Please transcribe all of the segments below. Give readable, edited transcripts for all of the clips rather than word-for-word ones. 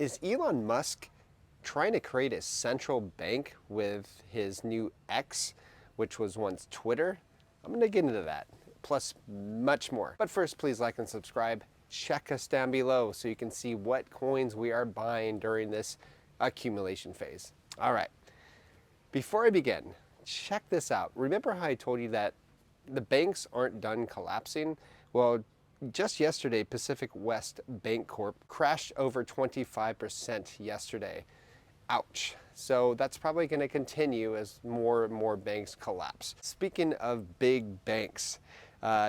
Is Elon Musk trying to create a central bank with his new X, which was once Twitter? I'm going to get into that, plus much more. But first, please like and subscribe. Check us down below so you can see what coins we are buying during this accumulation phase. All right, before I begin, check this out. Remember how I told you that the banks aren't done collapsing? Well, just yesterday, Pacific West Bank Corp crashed over 25% yesterday. Ouch. So that's probably going to continue as more and more banks collapse. Speaking of big banks,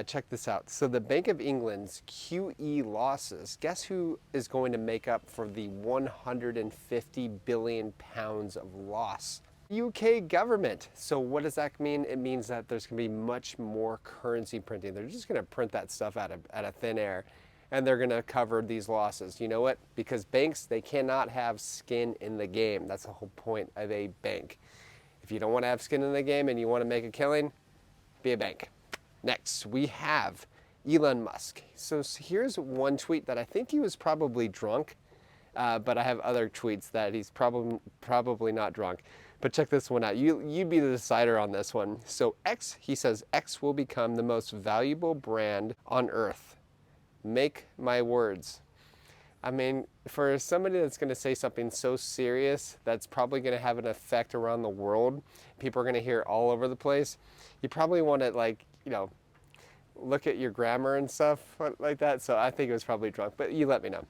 check this out. So the Bank of England's QE losses, guess who is going to make up for the 150 billion pounds of loss? UK government. So what does that mean? It means that there's going to be much more currency printing. They're just going to print that stuff out of thin air, and they're going to cover these losses. You know what? Because banks, they cannot have skin in the game. That's the whole point of a bank. If you don't want to have skin in the game and you want to make a killing, be a bank. Next, we have Elon Musk. So here's one tweet that I think he was probably drunk, but I have other tweets that he's probably not drunk. But check this one out. You be the decider on this one. So X, he says, X will become the most valuable brand on earth. Make my words. I mean, for somebody that's going to say something so serious that's probably going to have an effect around the world, people are going to hear it all over the place, you probably want to, like, you know, look at your grammar and stuff like that. So I think it was probably drunk, but you let me know.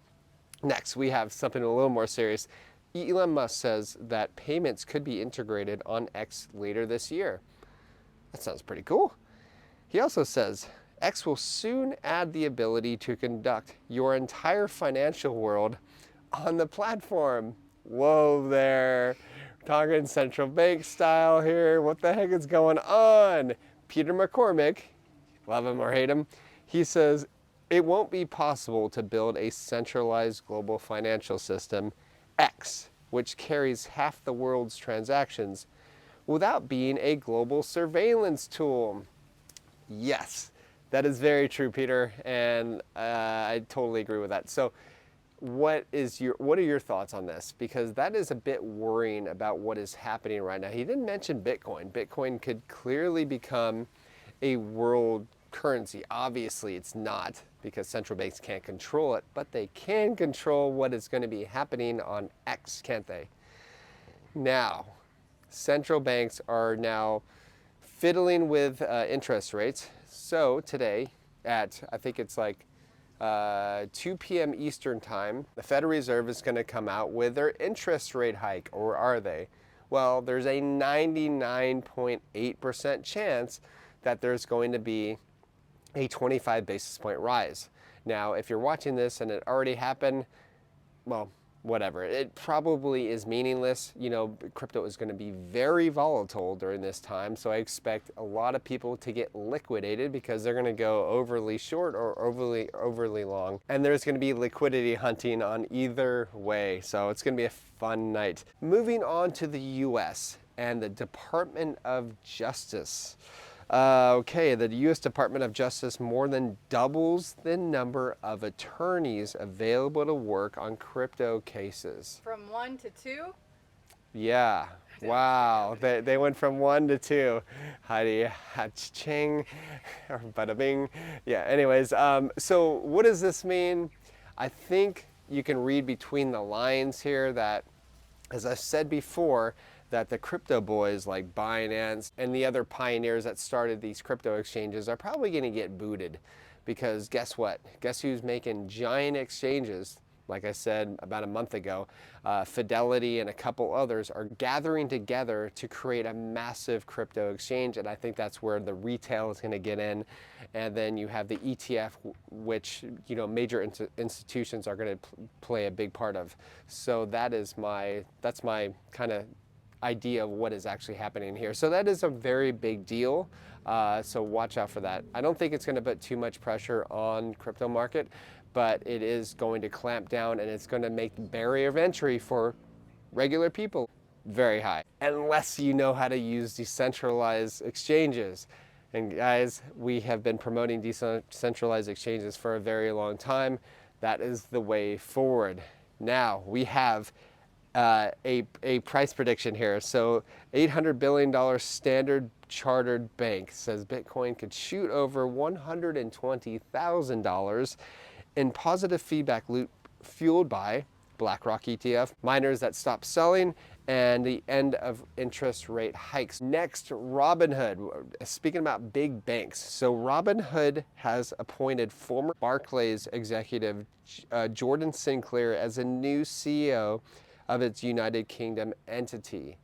Next, we have something a little more serious. Elon Musk says that payments could be integrated on X later this year. That sounds pretty cool. He also says X will soon add the ability to conduct your entire financial world on the platform. Whoa there. Talking central bank style here. What the heck is going on? Peter McCormick, love him or hate him, he says it won't be possible to build a centralized global financial system, X, which carries half the world's transactions, without being a global surveillance tool. Yes, that is very true, Peter, and I totally agree with that. So what are your thoughts on this? Because that is a bit worrying about what is happening right now. He didn't mention Bitcoin. Bitcoin could clearly become a world currency. Obviously, it's not, because central banks can't control it, but they can control what is going to be happening on X, can't they? Now, central banks are now fiddling with interest rates. So today at, I think it's like 2 p.m. Eastern time, the Federal Reserve is going to come out with their interest rate hike, or are they? Well, there's a 99.8% chance that there's going to be a 25 basis point rise. Now, if you're watching this and it already happened, well, whatever. It probably is meaningless. You know, crypto is going to be very volatile during this time, so I expect a lot of people to get liquidated because they're going to go overly short or overly long, and there's going to be liquidity hunting on either way. So it's going to be a fun night. Moving on to the US and the Department of Justice. Okay, the U.S. Department of Justice more than doubles the number of attorneys available to work on crypto cases. From 1 to 2? Yeah. Wow. They went from 1 to 2. Hadi ha-ching, or bada bing. Yeah, anyways, so what does this mean? I think you can read between the lines here that, as I said before, that the crypto boys like Binance and the other pioneers that started these crypto exchanges are probably going to get booted, because guess what? Guess who's making giant exchanges? Like I said about a month ago, Fidelity and a couple others are gathering together to create a massive crypto exchange, and I think that's where the retail is going to get in. And then you have the ETF, which, you know, major institutions are going to play a big part of. So that's my kind of idea of what is actually happening here. So that is a very big deal. So watch out for that. I don't think it's going to put too much pressure on crypto market, but it is going to clamp down, and it's going to make the barrier of entry for regular people very high, unless you know how to use decentralized exchanges. And guys, we have been promoting decentralized exchanges for a very long time. That is the way forward. Now we have a price prediction here. So $800 billion Standard Chartered Bank says Bitcoin could shoot over $120,000 in positive feedback loop fueled by BlackRock ETF, miners that stop selling, and the end of interest rate hikes. Next, Robinhood. Speaking about big banks. So Robinhood has appointed former Barclays executive Jordan Sinclair as a new CEO of its United Kingdom entity.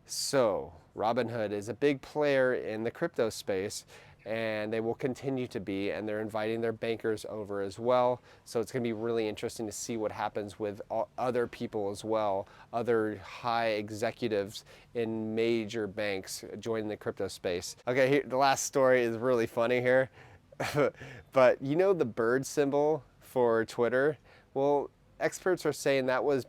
So Robinhood is a big player in the crypto space, and they will continue to be, and they're inviting their bankers over as well. So it's going to be really interesting to see what happens with other people as well, other high executives in major banks joining the crypto space. Okay, here, the last story is really funny here. But you know the bird symbol for Twitter? Well, experts are saying that was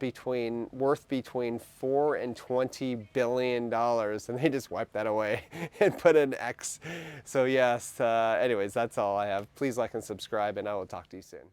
worth between $4 and $20 billion, and they just wiped that away and put an X. So yes, anyways, that's all I have. Please like and subscribe, and I will talk to you soon.